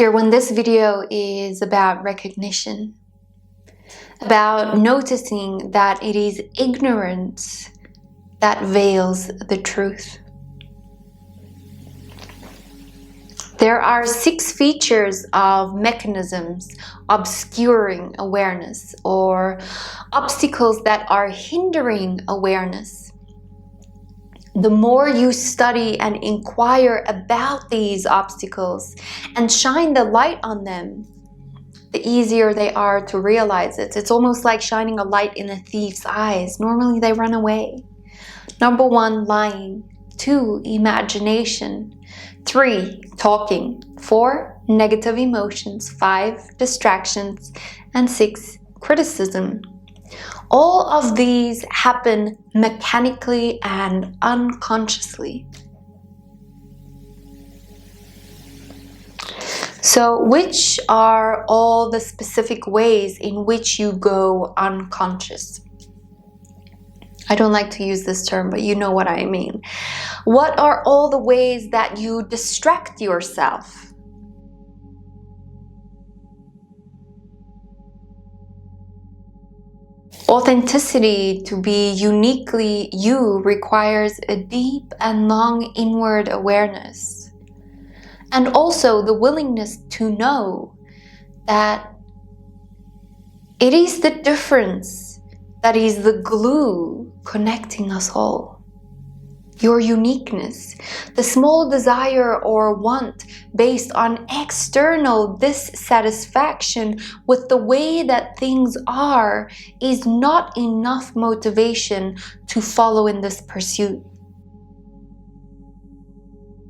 Dear one, this video is about recognition, about noticing that it is ignorance that veils the truth. There are 6 features of mechanisms obscuring awareness, or obstacles that are hindering awareness. The more you study and inquire about these obstacles and shine the light on them, the easier they are to realize it. It's almost like shining a light in a thief's eyes. Normally they run away. Number 1, lying. 2, imagination. 3, talking. 4, negative emotions. 5, distractions. And 6, criticism. All of these happen mechanically and unconsciously. So, which are all the specific ways in which you go unconscious? I don't like to use this term, but you know what I mean. What are all the ways that you distract yourself? Authenticity, to be uniquely you, requires a deep and long inward awareness. And also the willingness to know that it is the difference that is the glue connecting us all. Your uniqueness, the small desire or want based on external dissatisfaction with the way that things are, is not enough motivation to follow in this pursuit.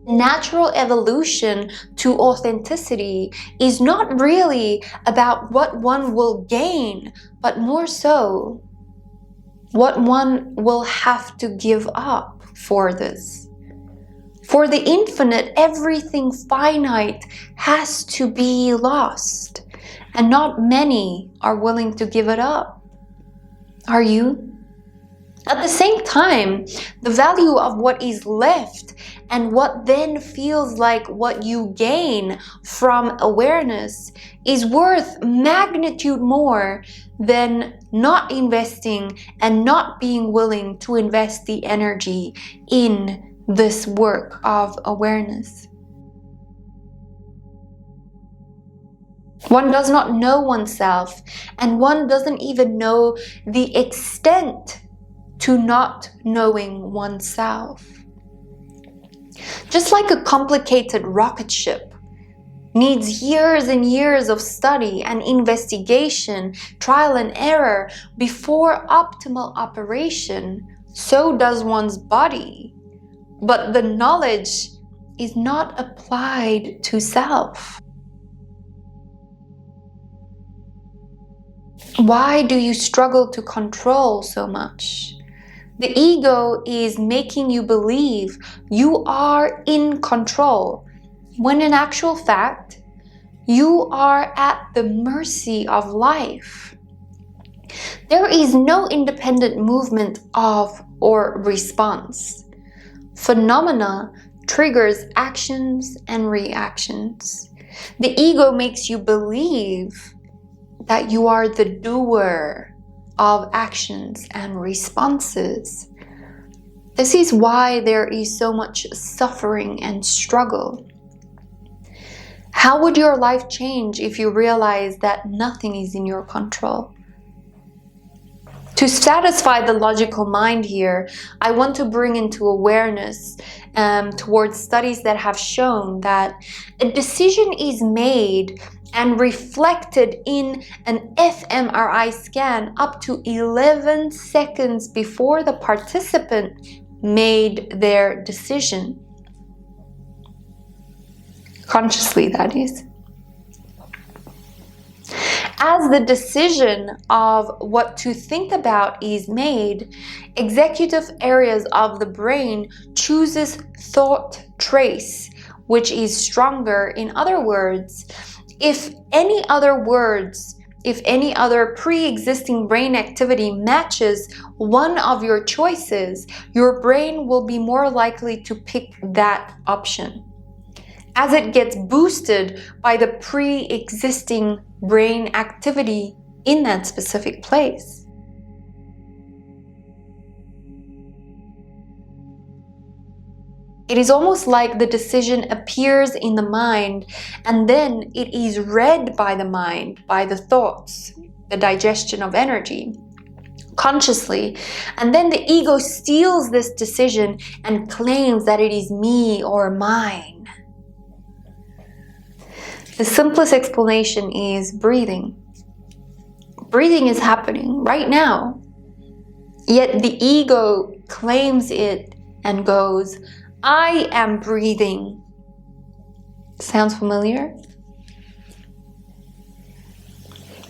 Natural evolution to authenticity is not really about what one will gain, but more so what one will have to give up for this. For the infinite, everything finite has to be lost, and not many are willing to give it up. Are you? At the same time, the value of what is left and what then feels like what you gain from awareness is worth magnitude more than not investing and not being willing to invest the energy in this work of awareness. One does not know oneself, and one doesn't even know the extent to not knowing oneself. Just like a complicated rocket ship needs years and years of study and investigation, trial and error before optimal operation, so does one's body. But the knowledge is not applied to self. Why do you struggle to control so much? The ego is making you believe you are in control, when in actual fact, you are at the mercy of life. There is no independent movement of or response. Phenomena triggers actions and reactions. The ego makes you believe that you are the doer of actions and responses. This is why there is so much suffering and struggle. How would your life change if you realize that nothing is in your control? To satisfy the logical mind here, I want to bring into awareness towards studies that have shown that a decision is made and reflected in an fMRI scan up to 11 seconds before the participant made their decision. Consciously, that is. As the decision of what to think about is made, executive areas of the brain chooses thought trace, which is stronger. In other words, if any other pre-existing brain activity matches one of your choices, your brain will be more likely to pick that option. as it gets boosted by the pre-existing brain activity in that specific place. It is almost like the decision appears in the mind and then it is read by the mind, by the thoughts, the digestion of energy, consciously, and then the ego steals this decision and claims that it is me or mine. The simplest explanation is breathing. Breathing is happening right now, yet the ego claims it and goes, I am breathing. Sounds familiar?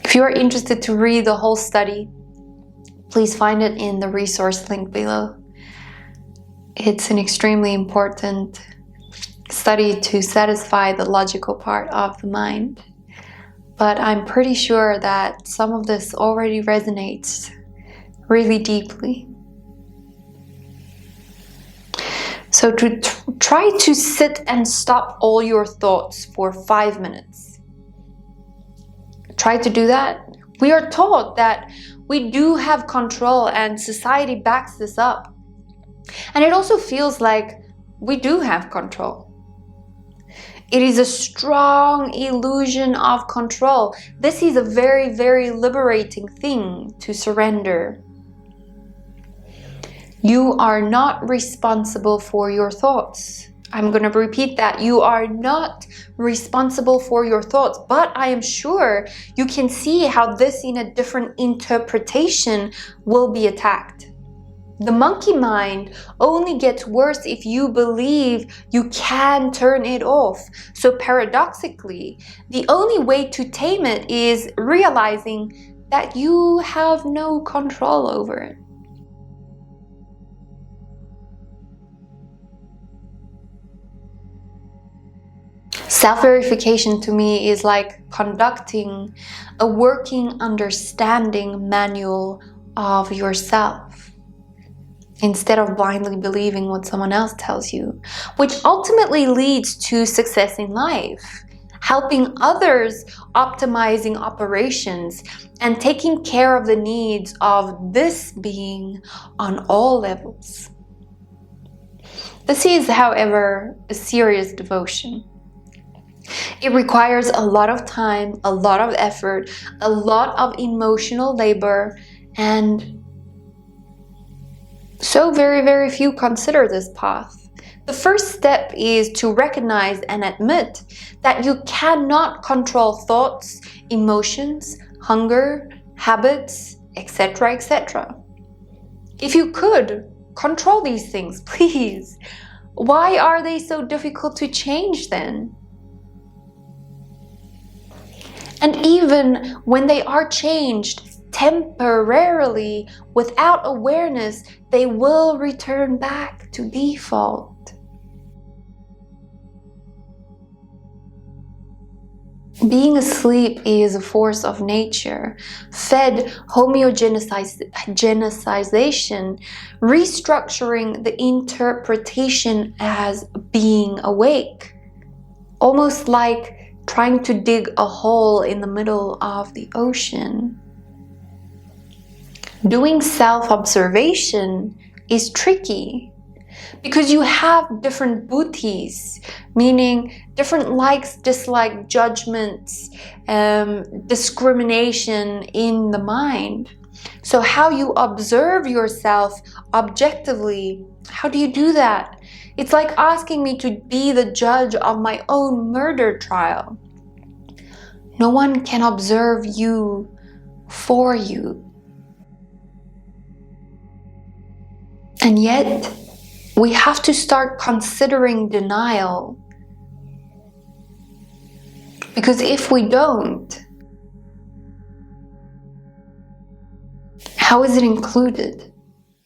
If you are interested to read the whole study, please find it in the resource link below. It's an extremely important study to satisfy the logical part of the mind. But I'm pretty sure that some of this already resonates really deeply. So to try to sit and stop all your thoughts for 5 minutes. Try to do that. We are taught that we do have control and society backs this up. And it also feels like we do have control. It is a strong illusion of control. This is a very, very liberating thing to surrender. You are not responsible for your thoughts. I'm going to repeat that. You are not responsible for your thoughts, but I am sure you can see how this in a different interpretation will be attacked. The monkey mind only gets worse if you believe you can turn it off. So paradoxically, the only way to tame it is realizing that you have no control over it. Self-verification to me is like conducting a working understanding manual of yourself instead of blindly believing what someone else tells you, which ultimately leads to success in life, helping others, optimizing operations, and taking care of the needs of this being on all levels. This is, however, a serious devotion. It requires a lot of time, a lot of effort, a lot of emotional labor, and so very, very few consider this path. The first step is to recognize and admit that you cannot control thoughts, emotions, hunger, habits, etc., etc. If you could, control these things, please. Why are they so difficult to change then? And even when they are changed temporarily without awareness, they will return back to default. Being asleep is a force of nature, fed homogenization, restructuring the interpretation as being awake, almost like trying to dig a hole in the middle of the ocean. Doing self-observation is tricky because you have different buddhis, meaning different likes, dislikes, judgments, discrimination in the mind. So how you observe yourself objectively, how do you do that? It's like asking me to be the judge of my own murder trial. No one can observe you for you. And yet, we have to start considering denial. Because if we don't, how is it included?